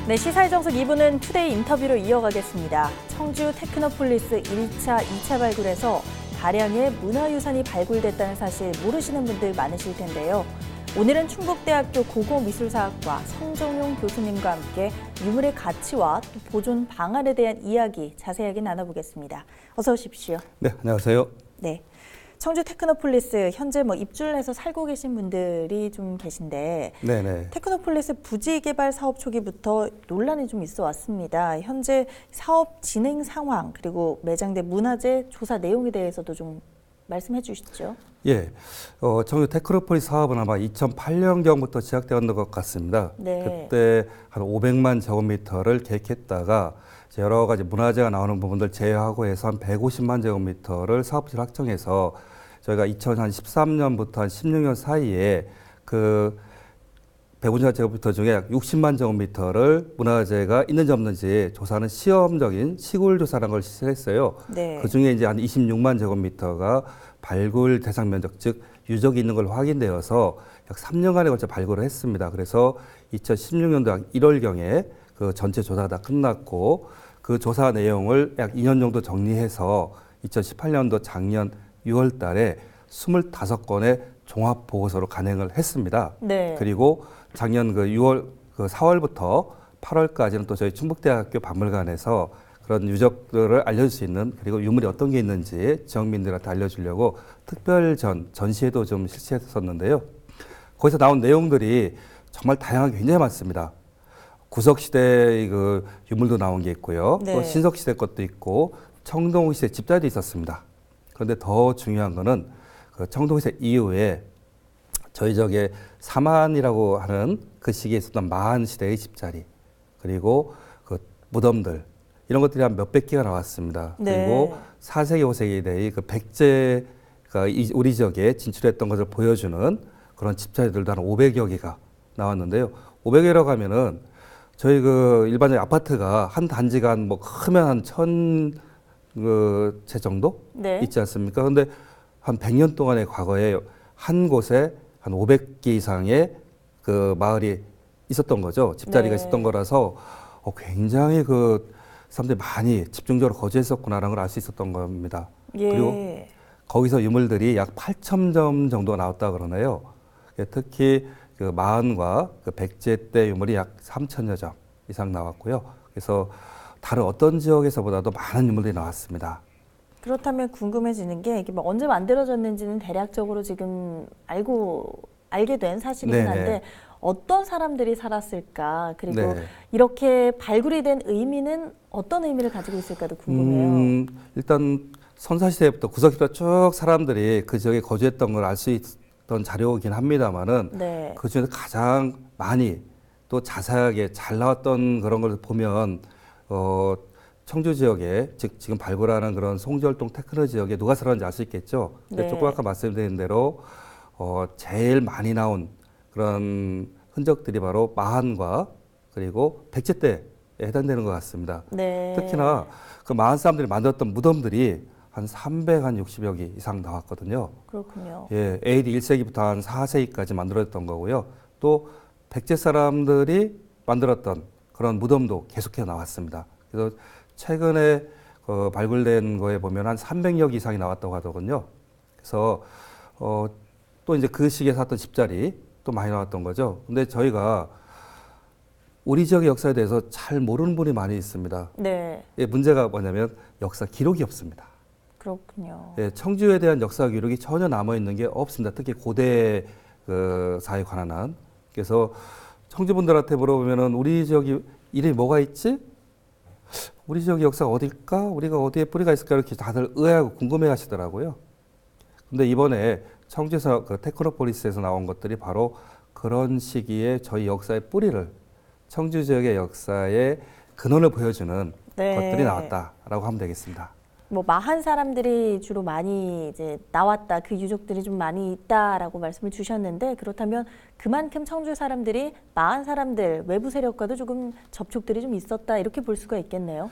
네, 시사의 정석 2부는 투데이 인터뷰로 이어가겠습니다. 청주 테크노폴리스 1차, 2차 발굴에서 다량의 문화유산이 발굴됐다는 사실 모르시는 분들 많으실 텐데요. 오늘은 충북대학교 고고미술사학과 성정용 교수님과 함께 유물의 가치와 또 보존 방안에 대한 이야기 자세하게 나눠보겠습니다. 어서 오십시오. 네, 안녕하세요. 네. 청주 테크노폴리스 현재 입주를 해서 살고 계신 분들이 좀 계신데 네네. 테크노폴리스 부지 개발 사업 초기부터 논란이 좀 있어 왔습니다. 현재 사업 진행 상황 그리고 매장대 문화재 조사 내용에 대해서도 좀 말씀해 주시죠. 예, 청주 테크노폴리스 사업은 아마 2008년경부터 시작되었던 것 같습니다. 네. 그때 한 500만 제곱미터를 계획했다가 여러 가지 문화재가 나오는 부분들 제외하고 해서 한 150만 제곱미터를 사업지를 확정해서 저희가 2013년부터 한 16년 사이에 그 150만 제곱미터 중에 약 60만 제곱미터를 문화재가 있는지 없는지 조사하는 시험적인 시굴 조사라는 걸 실시했어요. 네. 그 중에 이제 한 26만 제곱미터가 발굴 대상 면적, 즉 유적이 있는 걸 확인되어서 약 3년간에 걸쳐 발굴을 했습니다. 그래서 2016년도 약 1월경에 그 전체 조사가 다 끝났고 그 조사 내용을 약 2년 정도 정리해서 2018년도 작년 6월 달에 25건의 종합 보고서로 간행을 했습니다. 네. 그리고 작년 그 4월부터 8월까지는 또 저희 충북대학교 박물관에서 그런 유적들을 알려줄 수 있는 그리고 유물이 어떤 게 있는지 지역민들한테 알려주려고 특별 전시회도 좀 실시했었는데요. 거기서 나온 내용들이 정말 다양하게 굉장히 많습니다. 구석시대의 그 유물도 나온 게 있고요. 네. 또 신석시대 것도 있고 청동시대 집자리도 있었습니다. 그런데 더 중요한 거는 그 청동시대 이후에 저희 저게 사만이라고 하는 그 시기에 있었던 마한시대의 집자리 그리고 그 무덤들 이런 것들이 한 몇백 개가 나왔습니다. 네. 그리고 4세기, 5세기대의 그 백제가 우리 지역에 진출했던 것을 보여주는 그런 집자리들도 한 500여 개가 나왔는데요. 500개라고 하면은 저희 그 일반적인 아파트가 한 단지가 한 크면 한 1000채 정도 네. 있지 않습니까? 그런데 한 100년 동안의 과거에 한 곳에 한 500개 이상의 그 마을이 있었던 거죠. 집자리가 네. 있었던 거라서 굉장히 그 사람들이 많이 집중적으로 거주했었구나라는 걸 알 수 있었던 겁니다. 예. 그리고 거기서 유물들이 약 8,000점 정도 나왔다 그러네요. 특히 그 마흔과 그 백제 때 유물이 약 3,000여 점 이상 나왔고요. 그래서 다른 어떤 지역에서보다도 많은 유물들이 나왔습니다. 그렇다면 궁금해지는 게 이게 언제 만들어졌는지는 대략적으로 지금 알게 된 사실이긴 네네. 한데 어떤 사람들이 살았을까 그리고 네. 이렇게 발굴이 된 의미는 어떤 의미를 가지고 있을까도 궁금해요. 일단 선사시대부터 구석기부터 쭉 사람들이 그 지역에 거주했던 걸 알 수 있던 자료이긴 합니다만은 네. 그 중에서 가장 많이 또 자세하게 잘 나왔던 그런 걸 보면 청주 지역에 즉 지금 발굴하는 그런 송지월동 테크노 지역에 누가 살았는지 알 수 있겠죠. 네. 조금 아까 말씀드린 대로 제일 많이 나온 그런 흔적들이 바로 마한과 그리고 백제 때에 해당되는 것 같습니다. 네. 특히나 그 마한 사람들이 만들었던 무덤들이 한 360여 개 이상 나왔거든요. 그렇군요. 예, AD 1세기부터 한 4세기까지 만들어졌던 거고요. 또 백제 사람들이 만들었던 그런 무덤도 계속해서 나왔습니다. 그래서 최근에 발굴된 거에 보면 한 300여 개 이상이 나왔다고 하더군요. 그래서 또 이제 그 시기에 샀던 집자리 또 많이 나왔던 거죠. 근데 저희가 우리 지역의 역사에 대해서 잘 모르는 분이 많이 있습니다. 네. 예, 문제가 뭐냐면 역사 기록이 없습니다. 그렇군요. 예, 청주에 대한 역사 기록이 전혀 남아 있는 게 없습니다. 특히 고대 그 사에 관한 한. 그래서 청주 분들한테 물어보면은 우리 지역이 이름이 뭐가 있지? 우리 지역의 역사가 어딜까? 우리가 어디에 뿌리가 있을까? 이렇게 다들 의아하고 궁금해 하시더라고요. 근데 이번에 청주에서 그 테크노폴리스에서 나온 것들이 바로 그런 시기에 저희 역사의 뿌리를 청주 지역의 역사의 근원을 보여주는 네. 것들이 나왔다라고 하면 되겠습니다. 마한 사람들이 주로 많이 이제 나왔다, 그 유적들이 좀 많이 있다라고 말씀을 주셨는데 그렇다면 그만큼 청주 사람들이 마한 사람들, 외부 세력과도 조금 접촉들이 좀 있었다 이렇게 볼 수가 있겠네요.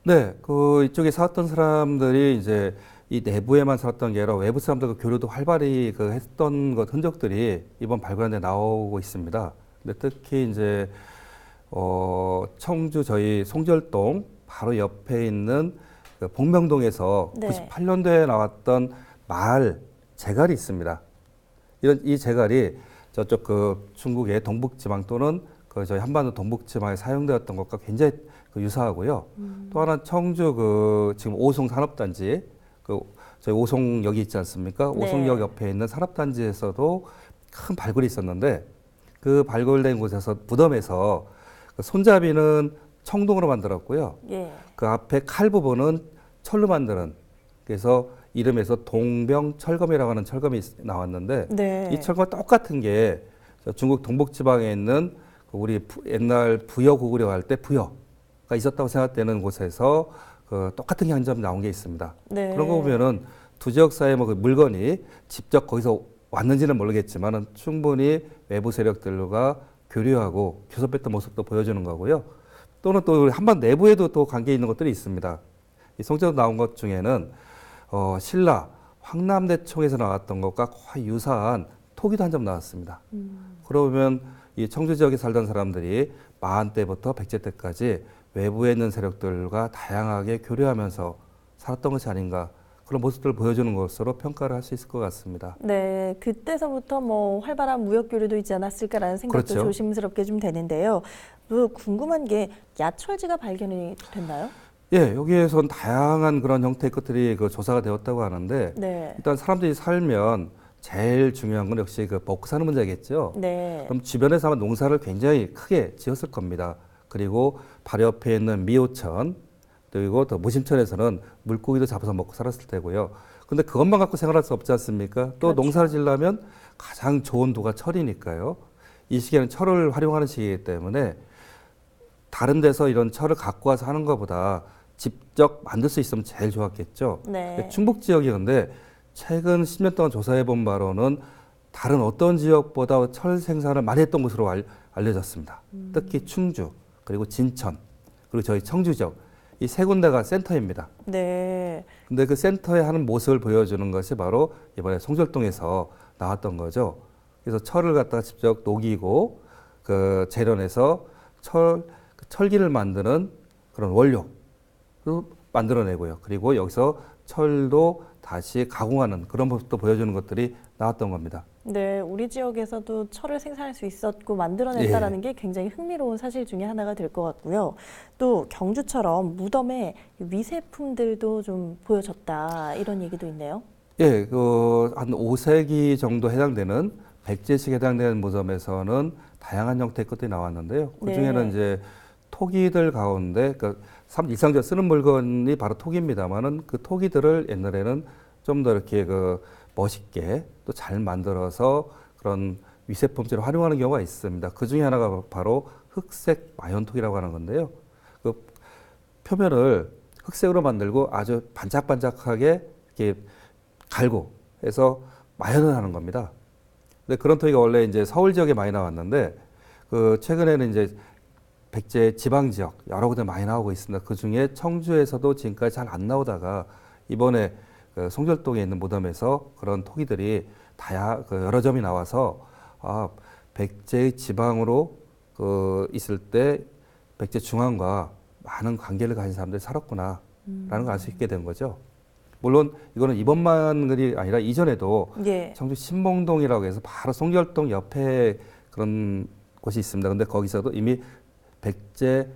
네, 그 이쪽에 살았던 사람들이 이제 이 내부에만 살았던 게 아니라 외부 사람들과 교류도 활발히 그 했던 것 흔적들이 이번 발굴한 데 나오고 있습니다. 근데 특히 이제 청주 저희 송절동 바로 옆에 있는 그 복명동에서 네. 98년도에 나왔던 마을 제갈이 있습니다. 이 제갈이 저쪽 그 중국의 동북지방 또는 그 저희 한반도 동북지방에 사용되었던 것과 굉장히 그 유사하고요. 또 하나 청주 그 지금 오송 산업단지 그 저희 오송역이 있지 않습니까? 네. 오송역 옆에 있는 산업단지에서도 큰 발굴이 있었는데 그 발굴된 곳에서 무덤에서 그 손잡이는 청동으로 만들었고요. 예. 그 앞에 칼 부분은 철로 만드는 그래서 이름에서 동병철검이라고 하는 철검이 나왔는데 네. 이 철검과 똑같은 게 중국 동북지방에 있는 그 우리 옛날 부여 고구려 할 때 부여가 있었다고 생각되는 곳에서 그 똑같은 게 한 점 나온 게 있습니다. 네. 그런 거 보면은 두 지역 사이에 뭐 그 물건이 직접 거기서 왔는지는 모르겠지만은 충분히 외부 세력들과 교류하고 교섭했던 모습도 보여주는 거고요. 또는 또 한반 내부에도 또 관계 있는 것들이 있습니다. 이 송제로 나온 것 중에는 신라 황남대총에서 나왔던 것과 거의 유사한 토기도 한 점 나왔습니다. 그러면 이 청주 지역에 살던 사람들이 마한 때부터 백제 때까지 외부에 있는 세력들과 다양하게 교류하면서 살았던 것이 아닌가 그런 모습들을 보여주는 것으로 평가를 할 수 있을 것 같습니다. 네, 그때서부터 뭐 활발한 무역 교류도 있지 않았을까라는 생각도 그렇죠. 조심스럽게 좀 되는데요. 또 궁금한 게 야철지가 발견이 됐나요? 예, 여기에선 다양한 그런 형태의 것들이 그 조사가 되었다고 하는데 네. 일단 사람들이 살면 제일 중요한 건 역시 그 먹고 사는 문제겠죠. 네. 그럼 주변에서 아마 농사를 굉장히 크게 지었을 겁니다. 그리고 바로 옆에 있는 미호천 그리고 또 무심천에서는 물고기도 잡아서 먹고 살았을 테고요. 근데 그것만 갖고 생활할 수 없지 않습니까? 또 그렇죠. 농사를 지으려면 가장 좋은 도가 철이니까요. 이 시기에는 철을 활용하는 시기이기 때문에 다른 데서 이런 철을 갖고 와서 하는 것보다 직접 만들 수 있으면 제일 좋았겠죠. 네. 충북 지역이 근데 최근 10년 동안 조사해 본 바로는 다른 어떤 지역보다 철 생산을 많이 했던 곳으로 알려졌습니다. 특히 충주, 그리고 진천, 그리고 저희 청주 지역 이 세 군데가 센터입니다. 네. 근데 그 센터에 하는 모습을 보여주는 것이 바로 이번에 송절동에서 나왔던 거죠. 그래서 철을 갖다가 직접 녹이고 그 재련해서 철기를 만드는 그런 원료를 만들어내고요. 그리고 여기서 철도 다시 가공하는 그런 모습도 보여주는 것들이 나왔던 겁니다. 네, 우리 지역에서도 철을 생산할 수 있었고 만들어냈다라는 게 굉장히 흥미로운 사실 중에 하나가 될 것 같고요. 또 경주처럼 무덤에 위세품들도 좀 보여졌다 이런 얘기도 있네요. 예, 그 한 5세기 정도 해당되는 백제식 해당되는 무덤에서는 다양한 형태의 것들이 나왔는데요. 그 중에는 네. 이제 토기들 가운데 그 일상적으로 쓰는 물건이 바로 토기입니다만은 그 토기들을 옛날에는 좀 더 이렇게 그 멋있게 또 잘 만들어서 그런 위세품처럼 활용하는 경우가 있습니다. 그 중에 하나가 바로 흑색 마연토기라고 하는 건데요. 그 표면을 흑색으로 만들고 아주 반짝반짝하게 이렇게 갈고 해서 마연을 하는 겁니다. 근데 그런 토기가 원래 이제 서울 지역에 많이 나왔는데 그 최근에는 이제 백제 지방 지역 여러 군데 많이 나오고 있습니다. 그 중에 청주에서도 지금까지 잘 안 나오다가 이번에 그 송절동에 있는 무덤에서 그런 토기들이 여러 점이 나와서 백제의 지방으로 그 있을 때 백제 중앙과 많은 관계를 가진 사람들이 살았구나라는 걸 알 수 있게 된 거죠. 물론 이거는 이번만이 아니라 이전에도 예. 청주 신봉동이라고 해서 바로 송절동 옆에 그런 곳이 있습니다. 근데 거기서도 이미 백제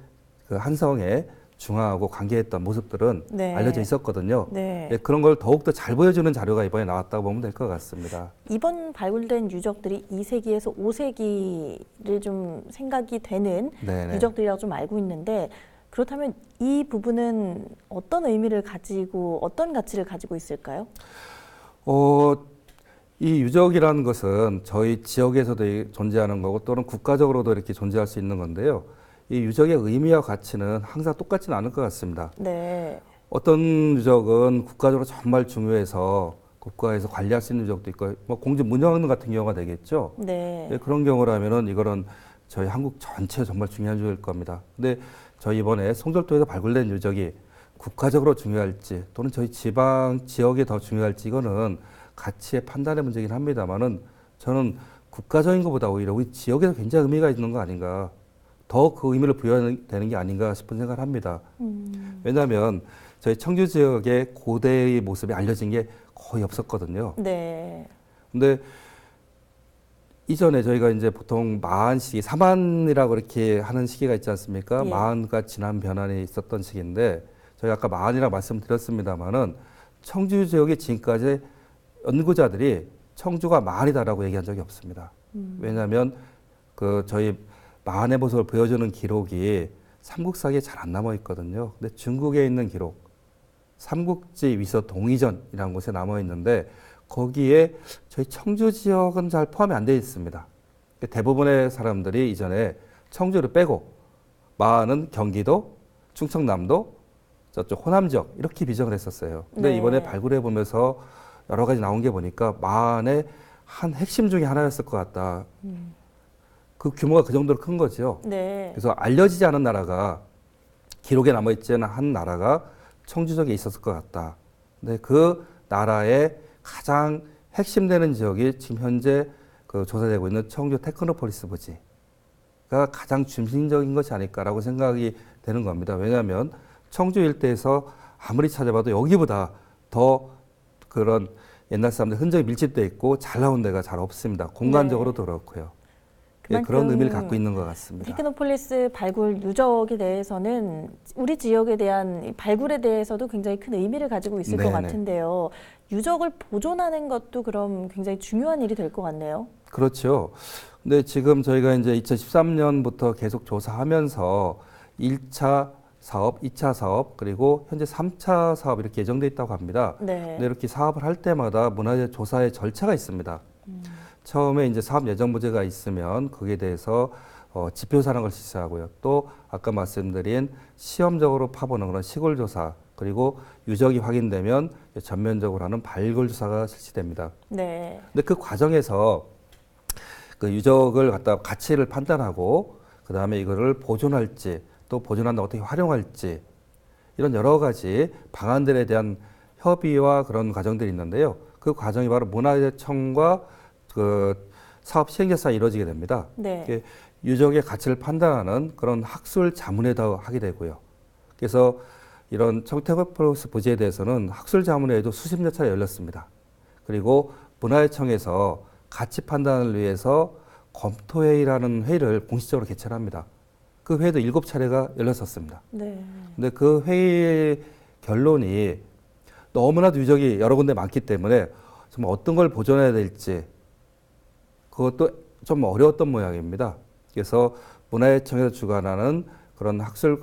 그 한성의 중앙하고 관계했던 모습들은 네. 알려져 있었거든요. 네. 예, 그런 걸 더욱더 잘 보여주는 자료가 이번에 나왔다고 보면 될 것 같습니다. 이번 발굴된 유적들이 2세기에서 5세기를 좀 생각이 되는 네네. 유적들이라고 좀 알고 있는데 그렇다면 이 부분은 어떤 의미를 가지고 어떤 가치를 가지고 있을까요? 이 유적이라는 것은 저희 지역에서도 존재하는 거고 또는 국가적으로도 이렇게 존재할 수 있는 건데요. 이 유적의 의미와 가치는 항상 똑같지는 않을 것 같습니다. 네. 어떤 유적은 국가적으로 정말 중요해서 국가에서 관리할 수 있는 유적도 있고 뭐 공주 문화원 같은 경우가 되겠죠. 네. 예, 그런 경우라면은 이거는 저희 한국 전체 정말 중요한 유적일 겁니다. 근데 저희 이번에 송절도에서 발굴된 유적이 국가적으로 중요할지 또는 저희 지방 지역에 더 중요할지 이거는 가치의 판단의 문제긴 합니다만은 저는 국가적인 것보다 오히려 우리 지역에서 굉장히 의미가 있는 거 아닌가. 더 그 의미를 부여되는 게 아닌가 싶은 생각을 합니다. 왜냐하면 저희 청주 지역의 고대의 모습이 알려진 게 거의 없었거든요. 네. 근데 이전에 저희가 이제 보통 마한 시기, 사만이라고 이렇게 하는 시기가 있지 않습니까? 예. 마한과 진한 변환이 있었던 시기인데 저희 아까 마한이라고 말씀드렸습니다만은 청주 지역의 지금까지 연구자들이 청주가 마한이다라고 얘기한 적이 없습니다. 왜냐하면 그 저희 마한의 모습을 보여주는 기록이 삼국사기에 잘 안 남아 있거든요. 근데 중국에 있는 기록, 삼국지 위서 동의전이라는 곳에 남아 있는데 거기에 저희 청주 지역은 잘 포함이 안 되어 있습니다. 대부분의 사람들이 이전에 청주를 빼고 마한은 경기도, 충청남도, 저쪽 호남 지역 이렇게 비정을 했었어요. 근데 네. 이번에 발굴해 보면서 여러 가지 나온 게 보니까 마한의 한 핵심 중에 하나였을 것 같다. 그 규모가 그 정도로 큰 거죠. 네. 그래서 알려지지 않은 나라가 기록에 남아있지 않은 한 나라가 청주 지역에 있었을 것 같다. 근데 그 나라의 가장 핵심되는 지역이 지금 현재 그 조사되고 있는 청주 테크노폴리스 부지가 가장 중심적인 것이 아닐까라고 생각이 되는 겁니다. 왜냐하면 청주 일대에서 아무리 찾아봐도 여기보다 더 그런 옛날 사람들 흔적이 밀집돼 있고 잘 나온 데가 잘 없습니다. 공간적으로도 그렇고요. 예, 그런 의미를 갖고 있는 것 같습니다. 테크노폴리스 발굴 누적에 대해서는 우리 지역에 대한 이 발굴에 대해서도 굉장히 큰 의미를 가지고 있을 것 네네. 같은데요. 유적을 보존하는 것도 그럼 굉장히 중요한 일이 될 것 같네요. 그렇죠. 근데 지금 저희가 이제 2013년부터 계속 조사하면서 1차 사업, 2차 사업, 그리고 현재 3차 사업 이렇게 예정돼 있다고 합니다. 네. 근데 이렇게 사업을 할 때마다 문화재 조사의 절차가 있습니다. 처음에 이제 사업 예정 부재가 있으면 거기에 대해서 지표사라는 걸 실시하고요. 또 아까 말씀드린 시험적으로 파보는 그런 시골 조사, 그리고 유적이 확인되면 전면적으로 하는 발굴 조사가 실시됩니다. 네. 근데 그 과정에서 그 유적을 갖다 가치를 판단하고 그 다음에 이거를 보존할지 또 보존한다 어떻게 활용할지 이런 여러 가지 방안들에 대한 협의와 그런 과정들이 있는데요. 그 과정이 바로 문화재청과 그 사업 시행자 사이에 이루어지게 됩니다. 네. 이게 유적의 가치를 판단하는 그런 학술 자문회도 하게 되고요. 그래서 이런 청테크노폴리스 부지에 대해서는 학술 자문회도 수십 여 차례 열렸습니다. 그리고 문화재청에서 가치 판단을 위해서 검토회의라는 회의를 공식적으로 개최를 합니다. 그 회의도 7차례가 열렸었습니다. 네. 근데 그 회의 결론이 너무나도 유적이 여러 군데 많기 때문에 정말 어떤 걸 보존해야 될지 그것도 좀 어려웠던 모양입니다. 그래서 문화재청에서 주관하는 그런 학술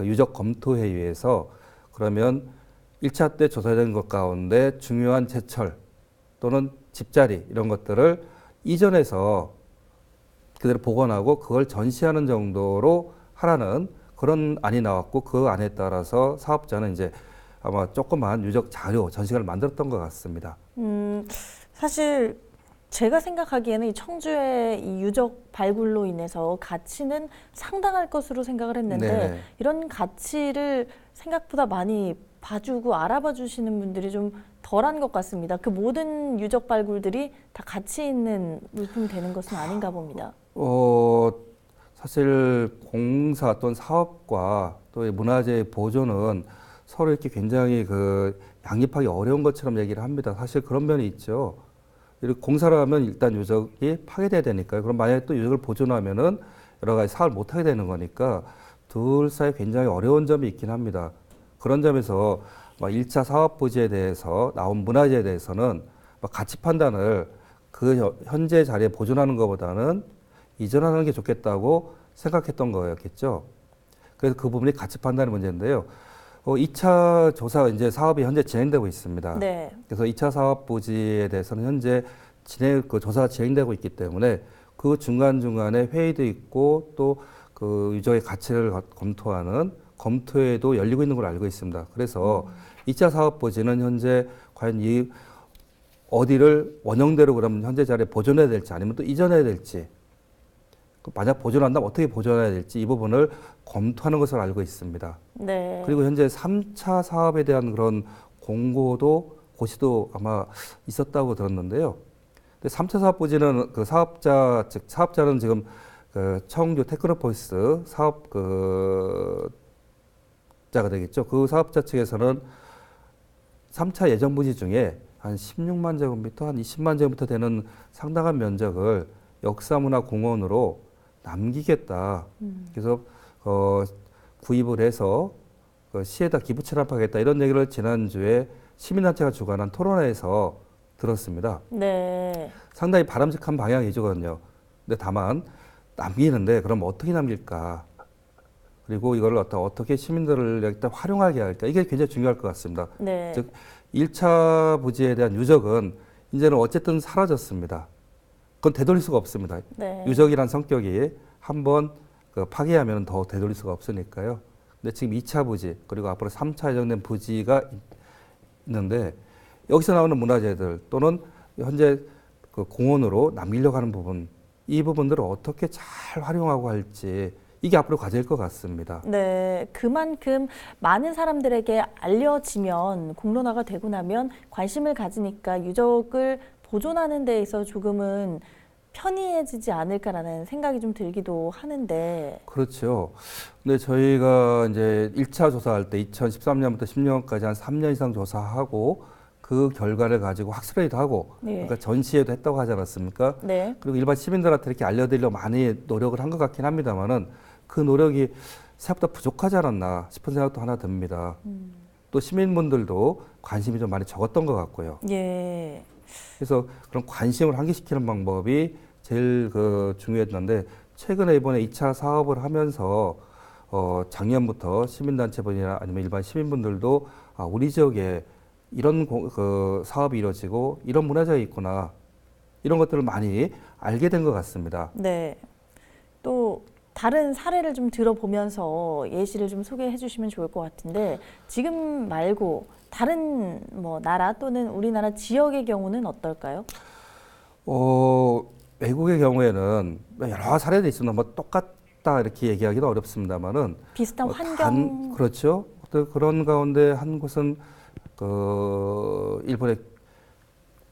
유적 검토 회의에서 그러면 1차 때 조사된 것 가운데 중요한 제철 또는 집자리 이런 것들을 이전해서 그대로 복원하고 그걸 전시하는 정도로 하라는 그런 안이 나왔고 그 안에 따라서 사업자는 이제 아마 조그만 유적 자료 전시관을 만들었던 것 같습니다. 사실 제가 생각하기에는 이 청주의 이 유적 발굴로 인해서 가치는 상당할 것으로 생각을 했는데 네네. 이런 가치를 생각보다 많이 봐주고 알아봐 주시는 분들이 좀 덜한 것 같습니다. 그 모든 유적 발굴들이 다 가치 있는 물품이 되는 것은 아닌가 봅니다. 사실 공사 또는 사업과 또 이 문화재 보존은 서로 이렇게 굉장히 그 양립하기 어려운 것처럼 얘기를 합니다. 사실 그런 면이 있죠. 이렇게 공사를 하면 일단 유적이 파괴돼야 되니까요. 그럼 만약에 또 유적을 보존하면은 여러 가지 사업을 못 하게 되는 거니까 둘 사이에 굉장히 어려운 점이 있긴 합니다. 그런 점에서 1차 사업 부지에 대해서 나온 문화재에 대해서는 가치 판단을 그 현재 자리에 보존하는 것보다는 이전하는 게 좋겠다고 생각했던 거였겠죠. 그래서 그 부분이 가치 판단의 문제인데요. 2차 조사 이제 사업이 현재 진행되고 있습니다. 네. 그래서 2차 사업 부지에 대해서는 현재 그 조사가 진행되고 있기 때문에 그 중간중간에 회의도 있고 또 그 유적의 가치를 검토하는 검토회도 열리고 있는 걸 알고 있습니다. 그래서 2차 사업 부지는 현재 과연 이 어디를 원형대로 그러면 현재 자리에 보존해야 될지 아니면 또 이전해야 될지 만약 보존한다면 어떻게 보존해야 될지 이 부분을 검토하는 것으로 알고 있습니다. 네. 그리고 현재 3차 사업에 대한 그런 공고도 고시도 아마 있었다고 들었는데요. 근데 3차 사업 부지는 그 사업자, 즉 사업자는 지금 그 청주 테크노폴리스 사업자가 되겠죠. 그 사업자 측에서는 3차 예정 부지 중에 한 16만 제곱미터, 한 20만 제곱미터 되는 상당한 면적을 역사문화공원으로 남기겠다. 그래서 구입을 해서 시에다 기부 체납하겠다 이런 얘기를 지난주에 시민단체가 주관한 토론회에서 들었습니다. 네. 상당히 바람직한 방향이거든요. 근데 다만 남기는데 그럼 어떻게 남길까? 그리고 이걸 어떻게 시민들을 일단 활용하게 할까? 이게 굉장히 중요할 것 같습니다. 네. 즉 1차 부지에 대한 유적은 이제는 어쨌든 사라졌습니다. 그건 되돌릴 수가 없습니다. 네. 유적이란 성격이 한번 파괴하면 더 되돌릴 수가 없으니까요. 근데 지금 2차 부지 그리고 앞으로 3차 예정된 부지가 있는데 여기서 나오는 문화재들 또는 현재 그 공원으로 남기려고 하는 부분 이 부분들을 어떻게 잘 활용하고 할지 이게 앞으로 과제일 것 같습니다. 네, 그만큼 많은 사람들에게 알려지면 공론화가 되고 나면 관심을 가지니까 유적을 보존하는 데 있어 조금은 편리해지지 않을까라는 생각이 좀 들기도 하는데. 그렇죠. 근데 저희가 이제 1차 조사할 때 2013년부터 10년까지 한 3년 이상 조사하고 그 결과를 가지고 학술회의도 하고 네. 그러니까 전시회도 했다고 하지 않았습니까? 네. 그리고 일반 시민들한테 이렇게 알려드리려고 많이 노력을 한 것 같긴 합니다만은 그 노력이 생각보다 부족하지 않았나 싶은 생각도 하나 듭니다. 또 시민분들도 관심이 좀 많이 적었던 것 같고요. 예. 그래서 그런 관심을 환기시키는 방법이 제일 중요했는데 최근에 이번에 2차 사업을 하면서 작년부터 시민단체분이나 아니면 일반 시민분들도 우리 지역에 이런 사업이 이루어지고 이런 문화재가 있구나 이런 것들을 많이 알게 된 것 같습니다. 네. 또 다른 사례를 좀 들어보면서 예시를 좀 소개해 주시면 좋을 것 같은데 지금 말고 다른 뭐 나라 또는 우리나라 지역의 경우는 어떨까요? 외국의 경우에는 여러 사례도 있습니다. 뭐 똑같다 이렇게 얘기하기는 어렵습니다만은 비슷한 환경. 그렇죠. 그런 가운데 한 곳은 일본의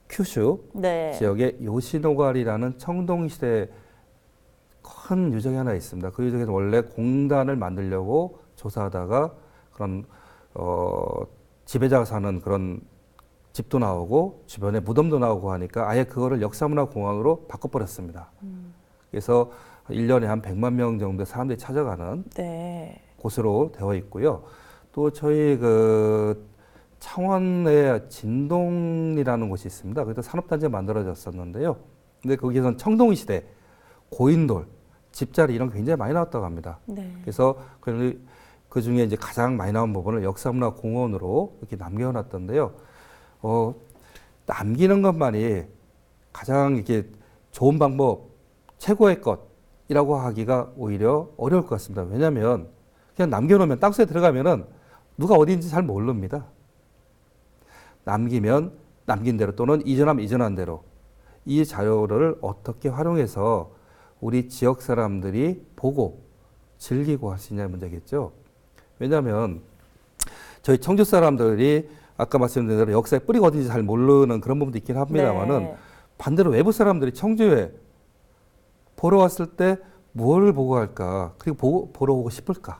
큐슈 네. 지역의 요시노가리라는 청동시대 큰 유적이 하나 있습니다. 그 유적에는 원래 공단을 만들려고 조사하다가 그런 지배자가 사는 그런 집도 나오고 주변에 무덤도 나오고 하니까 아예 그거를 역사문화공원으로 바꿔버렸습니다. 그래서 1년에 한 100만 명 정도 사람들이 찾아가는 네. 곳으로 되어 있고요. 또 저희 창원에 진동이라는 곳이 있습니다. 그래서 산업단지가 만들어졌었는데요. 근데 거기서는 청동시대, 고인돌, 집자리 이런 게 굉장히 많이 나왔다고 합니다. 네. 그래서 그 중에 이제 가장 많이 나온 부분을 역사문화공원으로 이렇게 남겨놨던데요. 남기는 것만이 가장 이렇게 좋은 방법, 최고의 것이라고 하기가 오히려 어려울 것 같습니다. 왜냐하면 그냥 남겨놓으면 땅속에 들어가면은 누가 어디인지 잘 모릅니다. 남기면 남긴 대로 또는 이전하면 이전한 대로 이 자료를 어떻게 활용해서 우리 지역 사람들이 보고 즐기고 할 수 있냐는 문제겠죠. 왜냐하면 저희 청주 사람들이 아까 말씀드린 대로 역사의 뿌리가 어딘지 잘 모르는 그런 부분도 있긴 합니다만은 네. 반대로 외부 사람들이 청주에 보러 왔을 때 뭘 보고 갈까? 그리고 보러 오고 싶을까?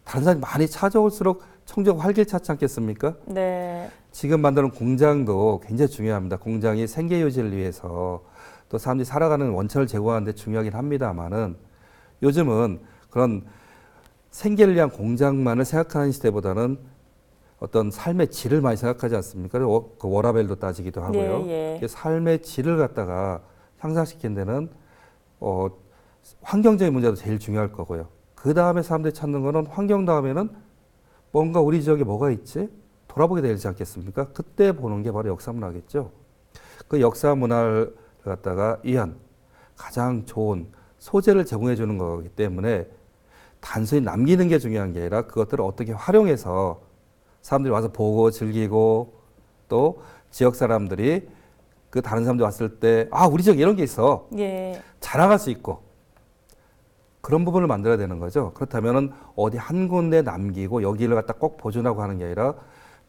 다른 사람이 많이 찾아올수록 청주가 활기차지 않겠습니까? 네. 지금 만드는 공장도 굉장히 중요합니다. 공장이 생계 유지를 위해서 또 사람들이 살아가는 원천을 제공하는 데 중요하긴 합니다만은 요즘은 그런 생계를 위한 공장만을 생각하는 시대보다는 어떤 삶의 질을 많이 생각하지 않습니까? 그 워라밸도 따지기도 하고요. 예, 예. 삶의 질을 갖다가 향상시키는 데는 환경적인 문제도 제일 중요할 거고요. 그 다음에 사람들이 찾는 거는 환경 다음에는 뭔가 우리 지역에 뭐가 있지? 돌아보게 되지 않겠습니까? 그때 보는 게 바로 역사문화겠죠. 그 역사문화를 갖다가 위한 가장 좋은 소재를 제공해 주는 거기 때문에 단순히 남기는 게 중요한 게 아니라 그것들을 어떻게 활용해서 사람들이 와서 보고 즐기고 또 지역 사람들이 그 다른 사람들이 왔을 때 우리 지역에 이런 게 있어. 예. 자랑할 수 있고 그런 부분을 만들어야 되는 거죠. 그렇다면은 어디 한 군데 남기고 여기를 갖다 꼭 보존하고 하는 게 아니라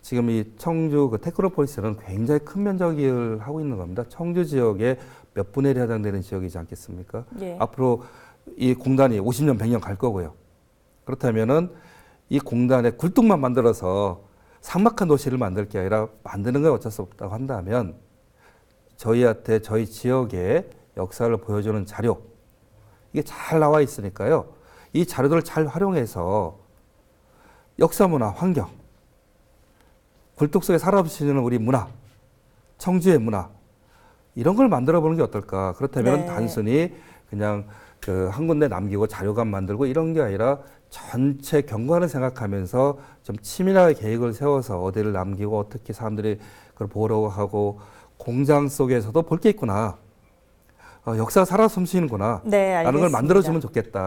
지금 이 청주 그 테크노폴리스는 굉장히 큰 면적을 하고 있는 겁니다. 청주 지역의 몇 분의 1에 해당되는 지역이지 않겠습니까? 예. 앞으로 이 공단이 50년, 100년 갈 거고요. 그렇다면은 이 공단에 굴뚝만 만들어서 삭막한 도시를 만들 게 아니라 만드는 건 어쩔 수 없다고 한다면 저희한테 저희 지역의 역사를 보여주는 자료 이게 잘 나와 있으니까요. 이 자료들을 잘 활용해서 역사 문화, 환경, 굴뚝 속에 살아오시는 우리 문화, 청주의 문화 이런 걸 만들어 보는 게 어떨까? 그렇다면 네. 단순히 그냥 그 한 군데 남기고 자료관 만들고 이런 게 아니라 전체 경관을 생각하면서 좀 치밀하게 계획을 세워서 어디를 남기고 어떻게 사람들이 그걸 보러 하고 공장 속에서도 볼 게 있구나. 역사가 살아 숨쉬는구나. 네, 라는 걸 알겠습니다. 만들어주면 좋겠다.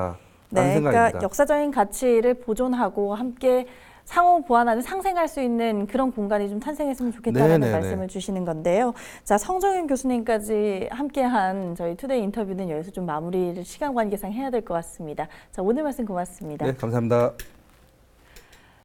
라는 네, 생각입니다. 그러니까 역사적인 가치를 보존하고 함께 상호 보완하는 상생할 수 있는 그런 공간이 좀 탄생했으면 좋겠다는 네네네. 말씀을 주시는 건데요. 자, 성정윤 교수님까지 함께한 저희 투데이 인터뷰는 여기서 좀 마무리를 시간 관계상 해야 될 것 같습니다. 자, 오늘 말씀 고맙습니다. 네, 감사합니다.